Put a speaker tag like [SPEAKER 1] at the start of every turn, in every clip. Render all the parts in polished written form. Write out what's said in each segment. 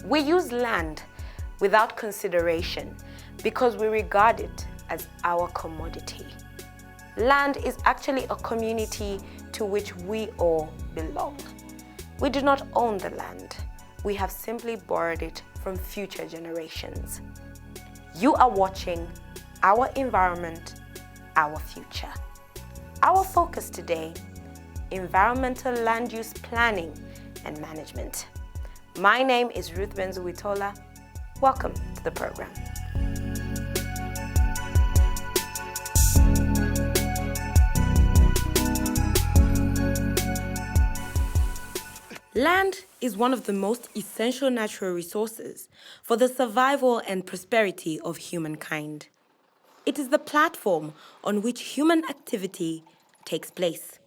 [SPEAKER 1] We use land without consideration because we regard it as our commodity. Land is actually a community to which we all belong. We do not own the land. We have simply borrowed it from future generations. You are watching Our Environment, Our Future. Our focus today, environmental land use planning and management. My name is Ruth Benzuwitola. Welcome to the program. Land is one of the most essential natural resources for the survival and prosperity of humankind. It is the platform on which human activity takes place.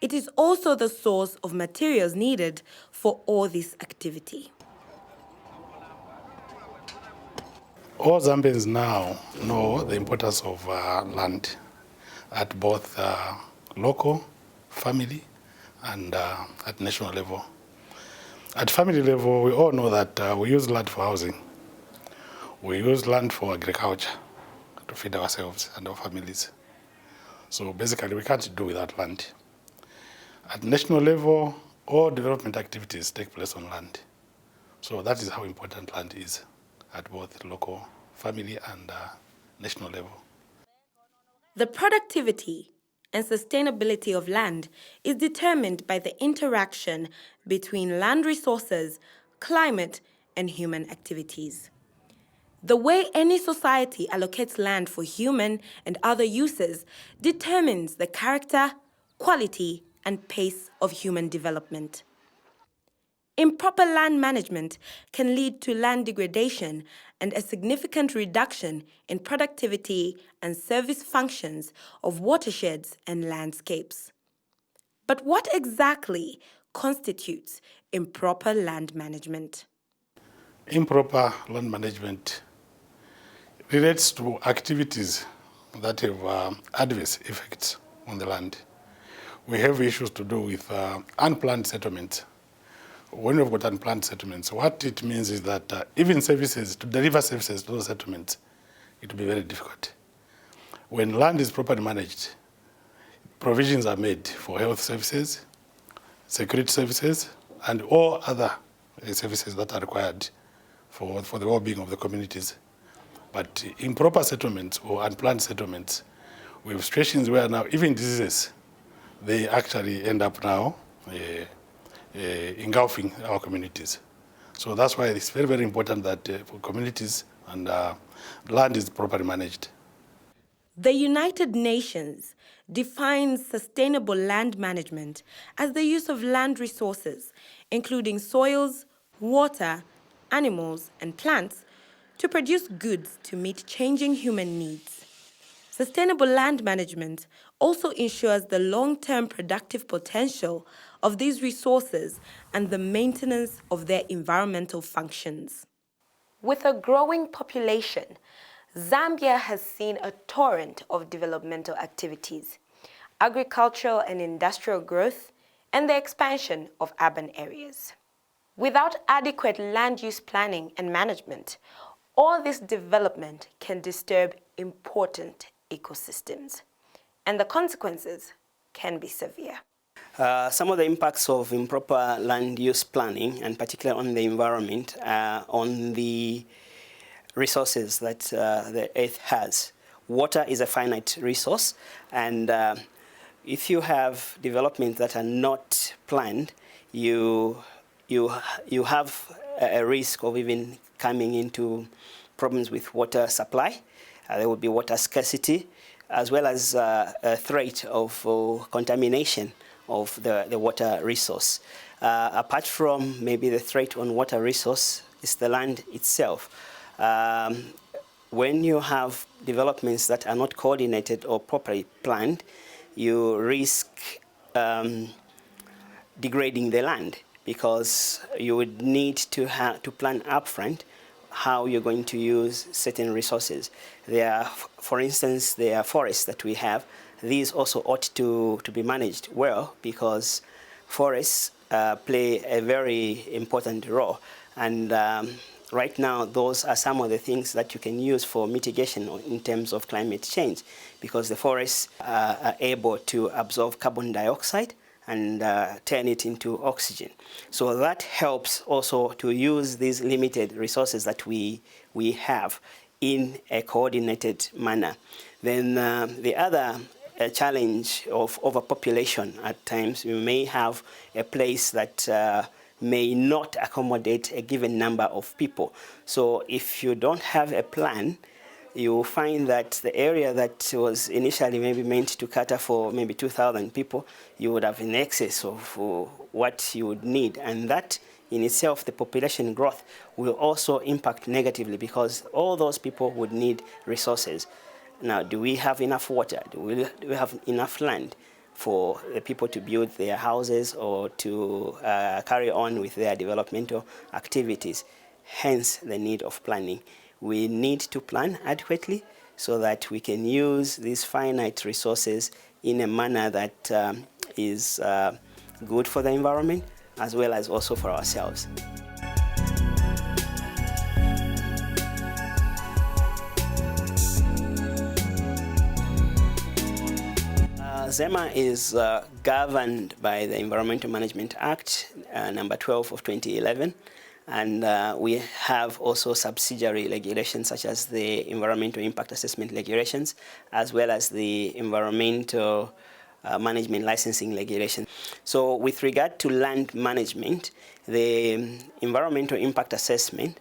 [SPEAKER 1] It is also the source of materials needed for all this activity.
[SPEAKER 2] All Zambians now know the importance of land at both local, family, and at national level. At family level, we all know that we use land for housing. We use land for agriculture to feed ourselves and our families. So basically, we can't do without land. At national level, all development activities take place on land. So that is how important land is at both local, family, and national level.
[SPEAKER 1] The productivity and sustainability of land is determined by the interaction between land resources, climate, and human activities. The way any society allocates land for human and other uses determines the character, quality, and pace of human development. Improper land management can lead to land degradation and a significant reduction in productivity and service functions of watersheds and landscapes. But what exactly constitutes improper land management?
[SPEAKER 2] Improper land management relates to activities that have adverse effects on the land. We have issues to do with unplanned settlements. When we've got unplanned settlements, what it means is that even services, to deliver services to those settlements, it will be very difficult. When land is properly managed, provisions are made for health services, security services, and all other services that are required for the well-being of the communities. But improper settlements or unplanned settlements, we have situations where now even diseases, they actually end up now engulfing our communities. So that's why it's very, very important that for communities and land is properly managed.
[SPEAKER 1] The United Nations defines sustainable land management as the use of land resources, including soils, water, animals, and plants, to produce goods to meet changing human needs. Sustainable land management also ensures the long-term productive potential of these resources and the maintenance of their environmental functions. With a growing population, Zambia has seen a torrent of developmental activities, agricultural and industrial growth, and the expansion of urban areas. Without adequate land use planning and management, all this development can disturb important ecosystems, and the consequences can be severe.
[SPEAKER 3] Some of the impacts of improper land use planning, and particularly on the environment, on the resources that the earth has. Water is a finite resource, and if you have developments that are not planned, you have a risk of even coming into problems with water supply. There will be water scarcity. as well as a threat of contamination of the water resource. Apart from maybe the threat on water resource, is the land itself. When you have developments that are not coordinated or properly planned, you risk degrading the land, because you would need to plan upfront how you're going to use certain resources. For instance, there are forests that we have. These also ought to be managed well, because forests play a very important role. And right now, those are some of the things that you can use for mitigation in terms of climate change, because the forests are able to absorb carbon dioxide and turn it into oxygen. So that helps also to use these limited resources that we have in a coordinated manner. Then the other challenge of overpopulation. At times, we may have a place that may not accommodate a given number of people. So if you don't have a plan, you find that the area that was initially maybe meant to cater for maybe 2,000 people, you would have in excess of what you would need. And that in itself, the population growth will also impact negatively, because all those people would need resources. Now, do we have enough water? Do we have enough land for the people to build their houses or to carry on with their developmental activities? Hence the need of planning. We need to plan adequately so that we can use these finite resources in a manner that is good for the environment, as well as also for ourselves. ZEMA is governed by the Environmental Management Act, number 12 of 2011. And we have also subsidiary regulations such as the Environmental Impact Assessment Regulations, as well as the Environmental Management Licensing Regulation. So with regard to land management, the Environmental Impact Assessment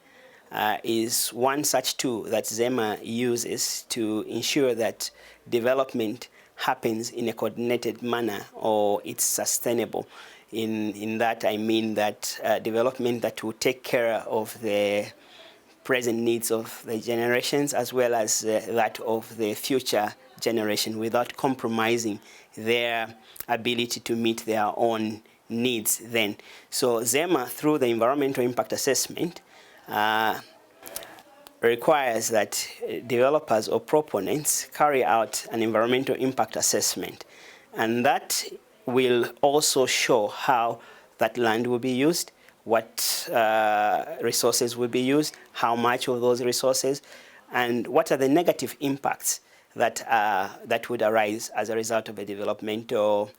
[SPEAKER 3] is one such tool that ZEMA uses to ensure that development happens in a coordinated manner, or it's sustainable. In that, I mean that development that will take care of the present needs of the generations, as well as that of the future generation, without compromising their ability to meet their own needs then. So ZEMA, through the Environmental Impact Assessment, requires that developers or proponents carry out an environmental impact assessment. And that will also show how that land will be used, what resources will be used, how much of those resources, and what are the negative impacts that would arise as a result of a developmental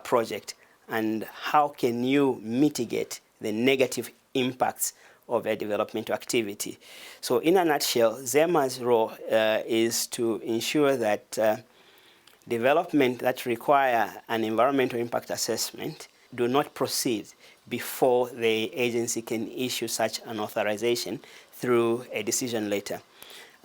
[SPEAKER 3] project, and how can you mitigate the negative impacts of a developmental activity. So in a nutshell, ZEMA's role is to ensure that development that require an environmental impact assessment do not proceed before the agency can issue such an authorization through a decision letter.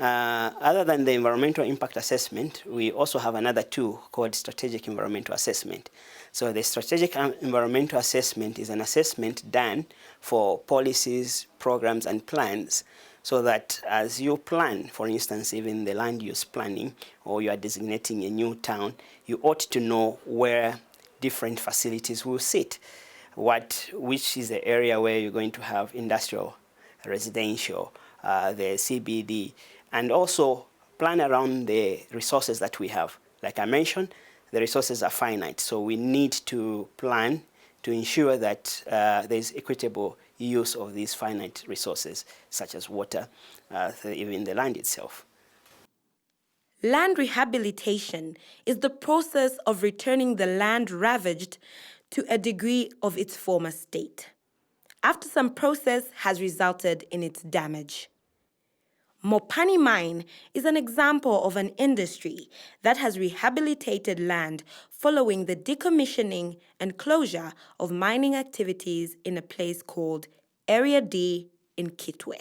[SPEAKER 3] Other than the environmental impact assessment, we also have another tool called strategic environmental assessment. So the strategic environmental assessment is an assessment done for policies, programs, and plans, so that as you plan, for instance, even the land use planning, or you are designating a new town, you ought to know where different facilities will sit, which is the area where you're going to have industrial, residential, the CBD, and also plan around the resources that we have. Like I mentioned, the resources are finite, so we need to plan to ensure that there's equitable use of these finite resources, such as water, even the land itself.
[SPEAKER 1] Land rehabilitation is the process of returning the land ravaged to a degree of its former state, after some process has resulted in its damage. Mopani Mine is an example of an industry that has rehabilitated land following the decommissioning and closure of mining activities in a place called Area D in Kitwe.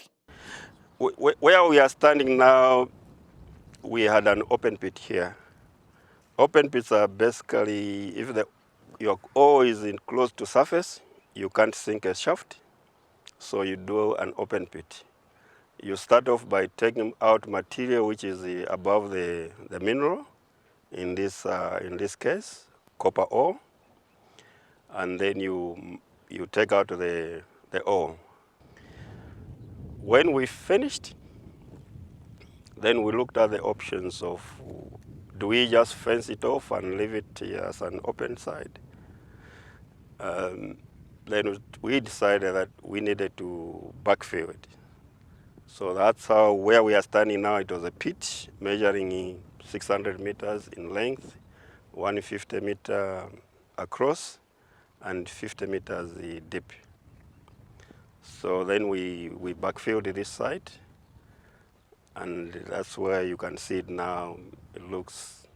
[SPEAKER 4] Where we are standing now, we had an open pit here. Open pits are basically, if your ore is close to surface, you can't sink a shaft, so you do an open pit. You start off by taking out material which is above the mineral, in this case, copper ore, and then you take out the ore. When we finished, then we looked at the options of, do we just fence it off and leave it as an open side? Then we decided that we needed to backfill it. So that's how, where we are standing now, it was a pit measuring 600 meters in length, 150 meter across, and 50 meters deep. So then we backfilled this site, and that's where you can see it now. It looks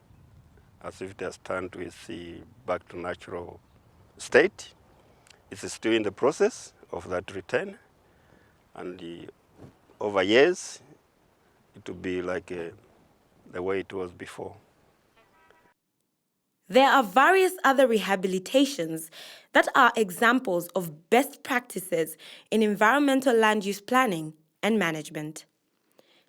[SPEAKER 4] as if it has turned to its back to natural state. It's still in the process of that return, and over years, it will be like the way it was before.
[SPEAKER 1] There are various other rehabilitations that are examples of best practices in environmental land use planning and management.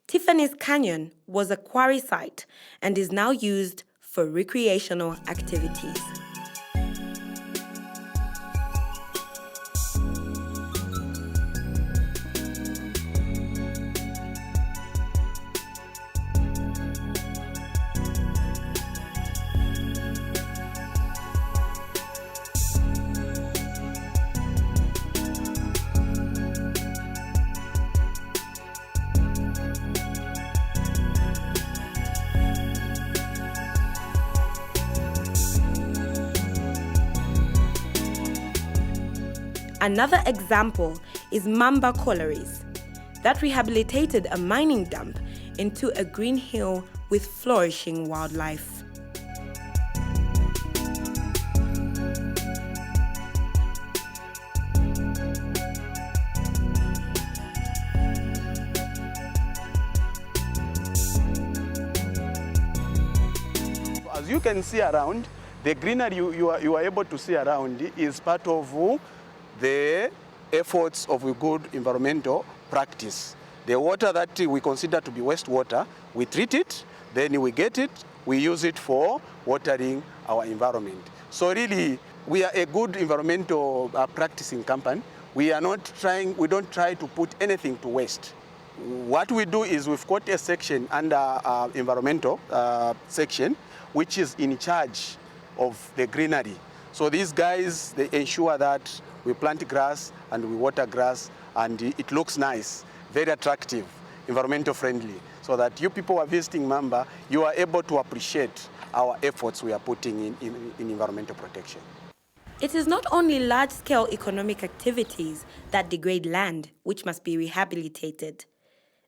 [SPEAKER 1] Tiffany's Canyon was a quarry site and is now used for recreational activities. Another example is Mamba Collieries, that rehabilitated a mining dump into a green hill with flourishing wildlife.
[SPEAKER 5] As you can see around, the greenery you are able to see around is part of the efforts of a good environmental practice. The water that we consider to be wastewater, we treat it, then we get it, we use it for watering our environment. So really, we are a good environmental practicing company. We don't try to put anything to waste. What we do is we've got a section under environmental section, which is in charge of the greenery. So these guys, they ensure that we plant grass and we water grass, and it looks nice, very attractive, environmental friendly, so that you people who are visiting Mamba, you are able to appreciate our efforts we are putting in environmental protection.
[SPEAKER 1] It is not only large-scale economic activities that degrade land, which must be rehabilitated.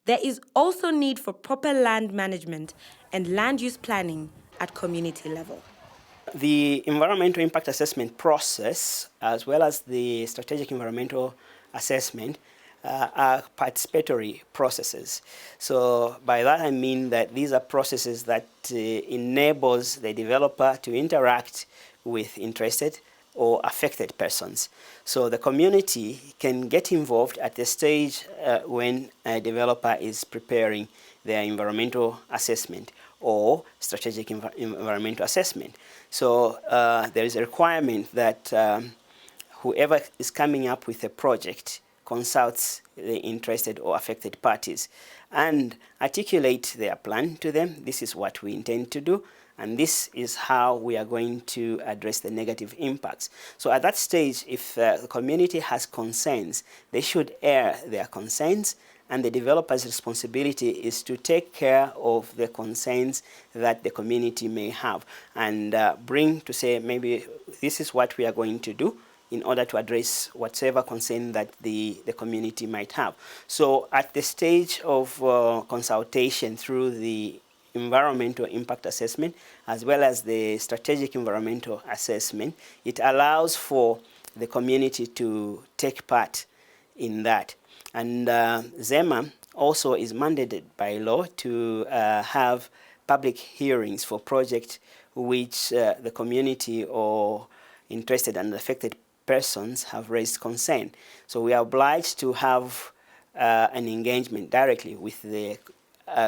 [SPEAKER 1] There is also need for proper land management and land use planning at community level.
[SPEAKER 3] The environmental impact assessment process, as well as the strategic environmental assessment, are participatory processes. So by that I mean that these are processes that enables the developer to interact with interested or affected persons. So the community can get involved at the stage when a developer is preparing their environmental assessment or strategic environmental assessment. So there is a requirement that whoever is coming up with a project consults the interested or affected parties and articulate their plan to them. This is what we intend to do, and this is how we are going to address the negative impacts. So at that stage, if the community has concerns, they should air their concerns, and the developer's responsibility is to take care of the concerns that the community may have and bring to say, maybe this is what we are going to do in order to address whatever concern that the community might have. So at the stage of consultation through the environmental impact assessment as well as the strategic environmental assessment, it allows for the community to take part in that. And ZEMA also is mandated by law to have public hearings for projects which the community or interested and affected persons have raised concern. So we are obliged to have an engagement directly with the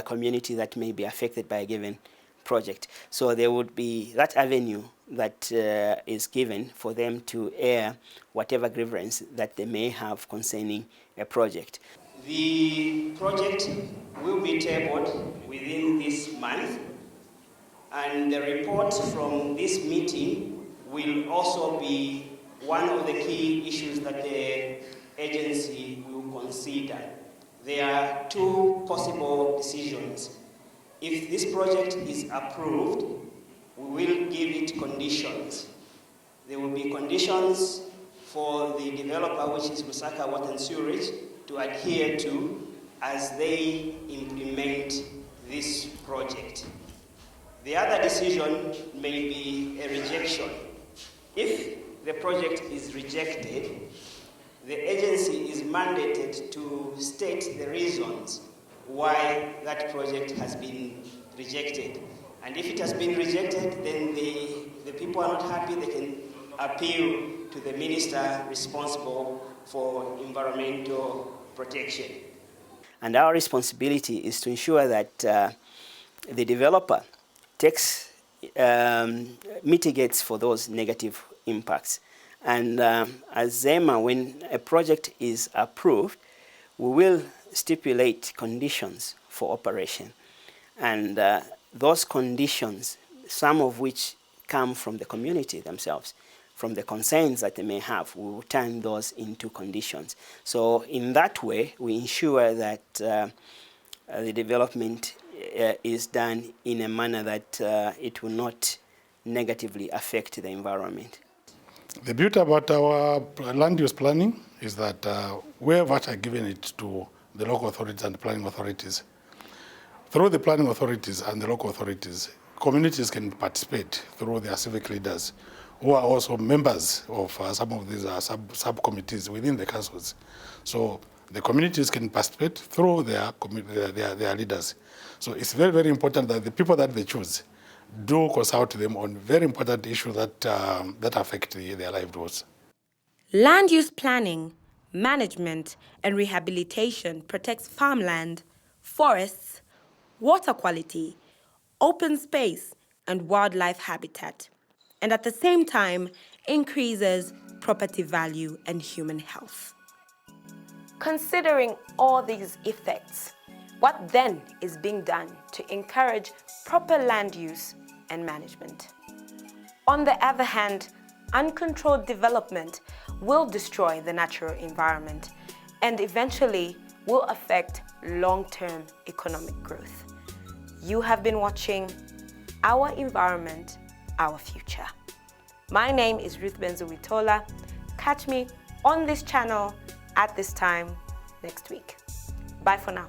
[SPEAKER 3] community that may be affected by a given project. So there would be that avenue that is given for them to air whatever grievance that they may have concerning a project. The project will be tabled within this month, and the report from this meeting will also be one of the key issues that the agency will consider. There are two possible decisions. If this project is approved, we will give it conditions. There will be conditions for the developer, which is Lusaka Water and Sewerage, to adhere to as they implement this project. The other decision may be a rejection. If the project is rejected, the agency is mandated to state the reasons why that project has been rejected. And if it has been rejected, then the people are not happy, they can appeal to the minister responsible for environmental protection. And our responsibility is to ensure that the developer mitigates for those negative impacts. And as ZEMA, when a project is approved, we will stipulate conditions for operation. And those conditions, some of which come from the community themselves, from the concerns that they may have, we will turn those into conditions. So in that way, we ensure that the development is done in a manner that it will not negatively affect the environment.
[SPEAKER 2] The beauty about our land use planning is that we have actually given it to the local authorities and the planning authorities. Through the planning authorities and the local authorities, communities can participate through their civic leaders, who are also members of some of these subcommittees within the councils. So the communities can participate through their leaders. So it's very, very important that the people that they choose do consult them on very important issues that affect their livelihoods.
[SPEAKER 1] Land use planning, management, and rehabilitation protects farmland, forests, water quality, open space, and wildlife habitat, and at the same time increases property value and human health. Considering all these effects, what then is being done to encourage proper land use and management? On the other hand, uncontrolled development will destroy the natural environment and eventually will affect long-term economic growth. You have been watching Our Environment, Our Future. My name is Ruth Benzo-Witola. Catch me on this channel at this time next week. Bye for now.